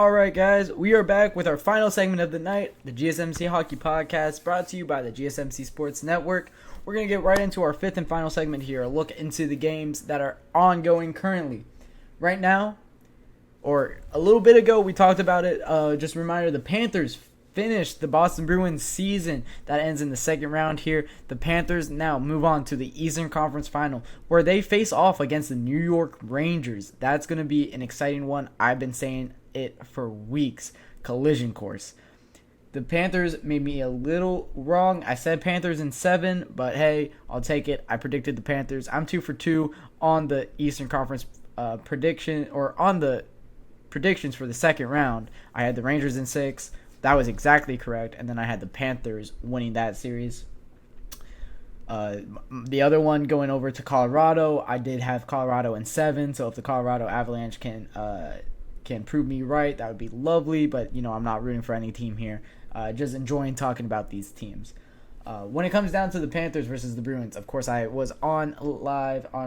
Alright guys, we are back with our final segment of the night, the GSMC Hockey Podcast, brought to you by the GSMC Sports Network. We're going to get right into our fifth and final segment here, a look into the games that are ongoing currently. Right now, or a little bit ago, we talked about it, just a reminder, the Panthers finished the Boston Bruins season. That ends in the second round here. The Panthers now move on to the Eastern Conference Final, where they face off against the New York Rangers. That's going to be an exciting one. I've been saying it for weeks. Collision course. The Panthers made me a little wrong. I said Panthers in 7, but hey, I'll take it. I predicted the Panthers. I'm 2 for 2 on the Eastern Conference prediction, or on the predictions for the second round. I had the Rangers in 6. That was exactly correct. And then I had the Panthers winning that series. The other one going over to Colorado, I did have Colorado in 7. So if the Colorado Avalanche can prove me right, that would be lovely. But, I'm not rooting for any team here. Just enjoying talking about these teams. When it comes down to the Panthers versus the Bruins, of course, I was on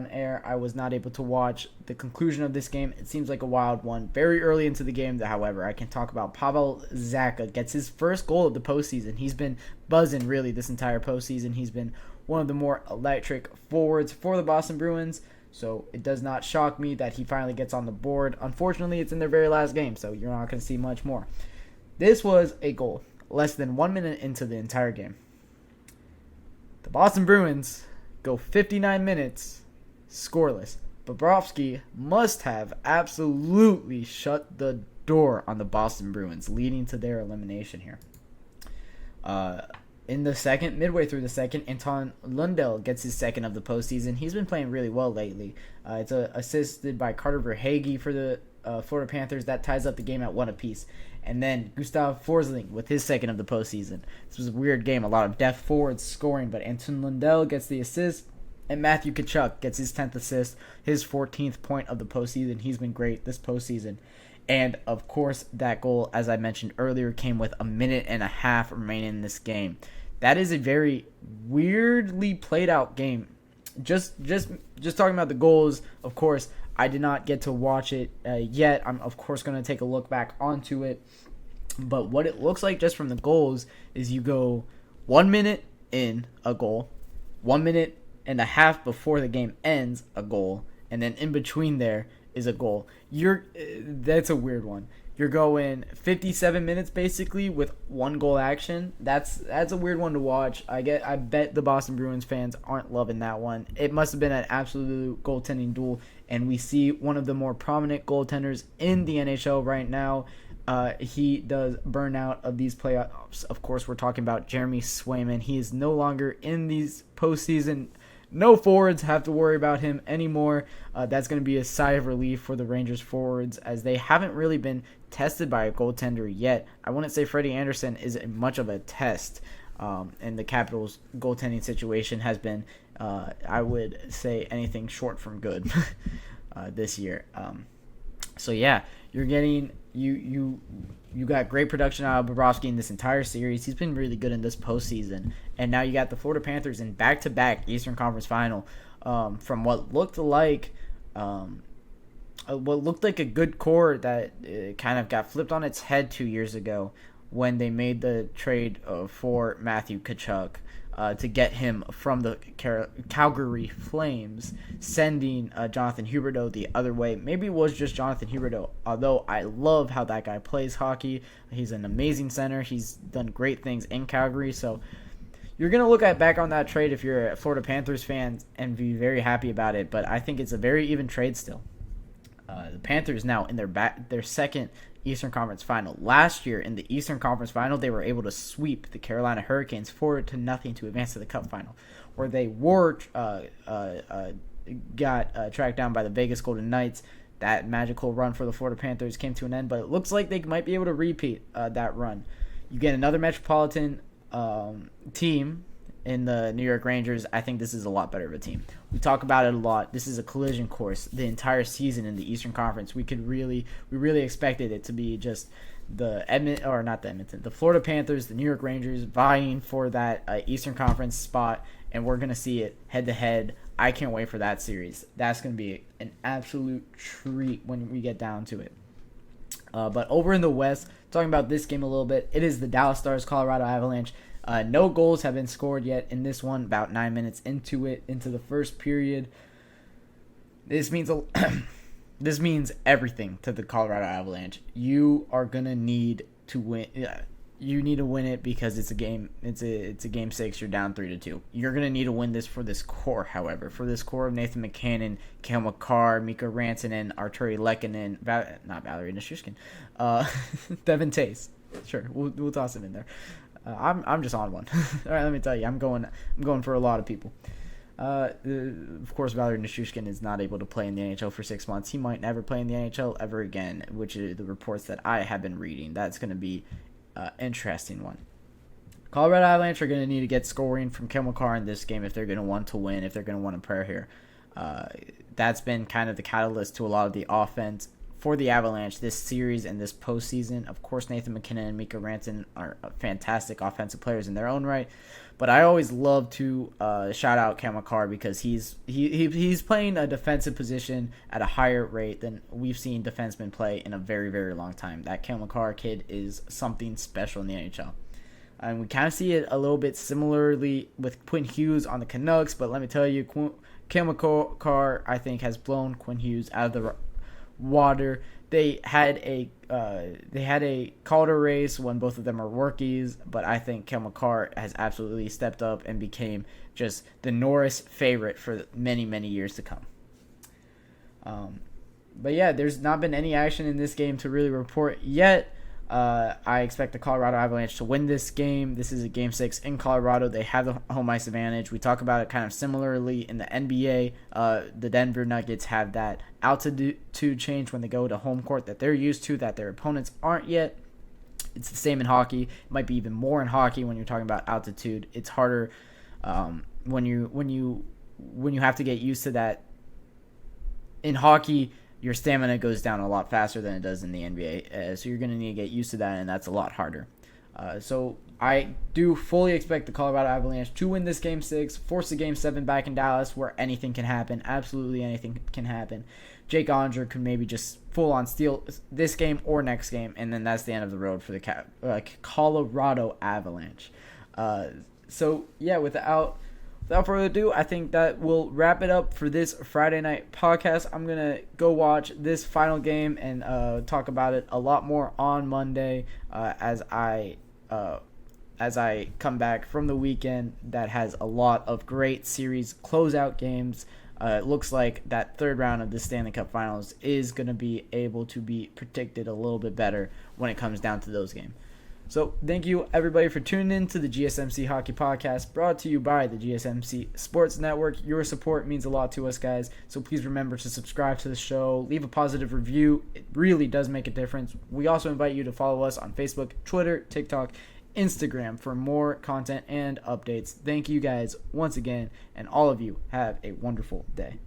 air. I was not able to watch the conclusion of this game. It seems like a wild one. Very early into the game, however, I can talk about Pavel Zacha gets his first goal of the postseason. He's been buzzing, really, this entire postseason. He's been one of the more electric forwards for the Boston Bruins. So it does not shock me that he finally gets on the board. Unfortunately, it's in their very last game, so you're not going to see much more. This was a goal less than 1 minute into the entire game. The Boston Bruins go 59 minutes scoreless. Bobrovsky must have absolutely shut the door on the Boston Bruins, leading to their elimination here. In the second, midway through the second, Anton Lundell gets his second of the postseason. He's been playing really well lately. It's assisted by Carter Verhaeghe for the Florida Panthers. That ties up the game at 1 apiece. And then Gustav Forsling with his second of the postseason. This was a weird game. A lot of depth forwards scoring, but Anton Lundell gets the assist, and Matthew Tkachuk gets his 10th assist, his 14th point of the postseason. He's been great this postseason. And, of course, that goal, as I mentioned earlier, came with 1.5 minutes remaining in this game. That is a very weirdly played out game. Just talking about the goals, of course, I did not get to watch it yet. I'm, of course, going to take a look back onto it. But what it looks like just from the goals is you go 1 minute in, a goal, 1.5 minutes before the game ends, a goal, and then in between there is a goal. That's a weird one. You're going 57 minutes basically with 1 goal action. That's a weird one to watch. I bet the Boston Bruins fans aren't loving that one. It must have been an absolute goaltending duel, and we see one of the more prominent goaltenders in the NHL right now. He does burn out of these playoffs. Of course, we're talking about Jeremy Swayman. He is no longer in these postseason. No forwards have to worry about him anymore. That's going to be a sigh of relief for the Rangers forwards, as they haven't really been tested by a goaltender yet. I wouldn't say Freddie Anderson is much of a test, and the Capitals' goaltending situation has been, I would say, anything short from good this year. So yeah, you're getting you got great production out of Bobrovsky in this entire series. He's been really good in this postseason, and now you got the Florida Panthers in back-to-back Eastern Conference Final. From what looked like a good core that kind of got flipped on its head 2 years ago when they made the trade for Matthew Tkachuk. To get him from the Calgary Flames, sending Jonathan Huberdeau the other way. Maybe it was just Jonathan Huberdeau, although I love how that guy plays hockey. He's an amazing center. He's done great things in Calgary. So you're going to look back on that trade if you're a Florida Panthers fan and be very happy about it. But I think it's a very even trade still. The Panthers now in their second Eastern Conference Final. Last year in the Eastern Conference Final, they were able to sweep the Carolina Hurricanes 4-0 to advance to the Cup Final, where they were got tracked down by the Vegas Golden Knights. That magical run for the Florida Panthers came to an end, but it looks like they might be able to repeat that run. You get another Metropolitan team in the New York Rangers. I think this is a lot better of a team. We talk about it a lot. This is a collision course the entire season in the Eastern Conference. We really expected it to be just the Florida Panthers, the New York Rangers vying for that Eastern Conference spot, and we're going to see it head to head. I can't wait for that series. That's going to be an absolute treat when we get down to it. But over in the West, talking about this game a little bit, it is the Dallas Stars Colorado Avalanche. No goals have been scored yet in this one, about 9 minutes into the first period. This means this means everything to the Colorado Avalanche. You are gonna need to win. You need to win it because it's a game. It's a game 6. You're down 3-2. You're gonna need to win this for this core. However, for this core of Nathan McKinnon, Cale Makar, Mikko Rantanen, Arturi Lehkonen, not Valerie Nichushkin, Devin Tace. Sure, we'll toss him in there. I'm just on one. All right, let me tell you, I'm going for a lot of people. Of course, Valerie Nichushkin is not able to play in the NHL for 6 months. He might never play in the NHL ever again, which are the reports that I have been reading. That's going to be an interesting one. Colorado Avalanche are going to need to get scoring from Cale Makar in this game if they're going to want to win, if they're going to want to prayer here. That's been kind of the catalyst to a lot of the offense for the Avalanche this series and this postseason. Of course, Nathan McKinnon and Mikko Rantanen are fantastic offensive players in their own right, but I always love to shout out Cale Makar because he's playing a defensive position at a higher rate than we've seen defensemen play in a very, very long time. That Cale Makar kid is something special in the NHL. And we kind of see it a little bit similarly with Quinn Hughes on the Canucks, but let me tell you, Cale Makar, I think, has blown Quinn Hughes out of the water. They had a Calder race when both of them are rookies, but I think Cale Makar has absolutely stepped up and became just the Norris favorite for many, many years to come. But yeah, there's not been any action in this game to really report yet. I expect the Colorado Avalanche to win this game. This is a Game 6 in Colorado. They have the home ice advantage. We talk about it kind of similarly in the NBA. The Denver Nuggets have that altitude change when they go to home court that they're used to, that their opponents aren't yet. It's the same in hockey. It might be even more in hockey when you're talking about altitude. It's harder when you have to get used to that. In hockey, your stamina goes down a lot faster than it does in the NBA. So you're going to need to get used to that, and that's a lot harder. So I do fully expect the Colorado Avalanche to win this Game 6, force a Game 7 back in Dallas where anything can happen. Absolutely anything can happen. Jake Onger could maybe just full-on steal this game or next game, and then that's the end of the road for the Colorado Avalanche. So, yeah, without further ado, I think that will wrap it up for this Friday night podcast. I'm going to go watch this final game and talk about it a lot more on Monday as I come back from the weekend that has a lot of great series closeout games. It looks like that third round of the Stanley Cup Finals is going to be able to be predicted a little bit better when it comes down to those games. So thank you, everybody, for tuning in to the GSMC Hockey Podcast, brought to you by the GSMC Sports Network. Your support means a lot to us, guys, so please remember to subscribe to the show, leave a positive review. It really does make a difference. We also invite you to follow us on Facebook, Twitter, TikTok, Instagram for more content and updates. Thank you, guys, once again, and all of you have a wonderful day.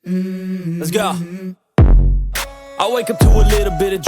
Let's go. I wake up to a little bit of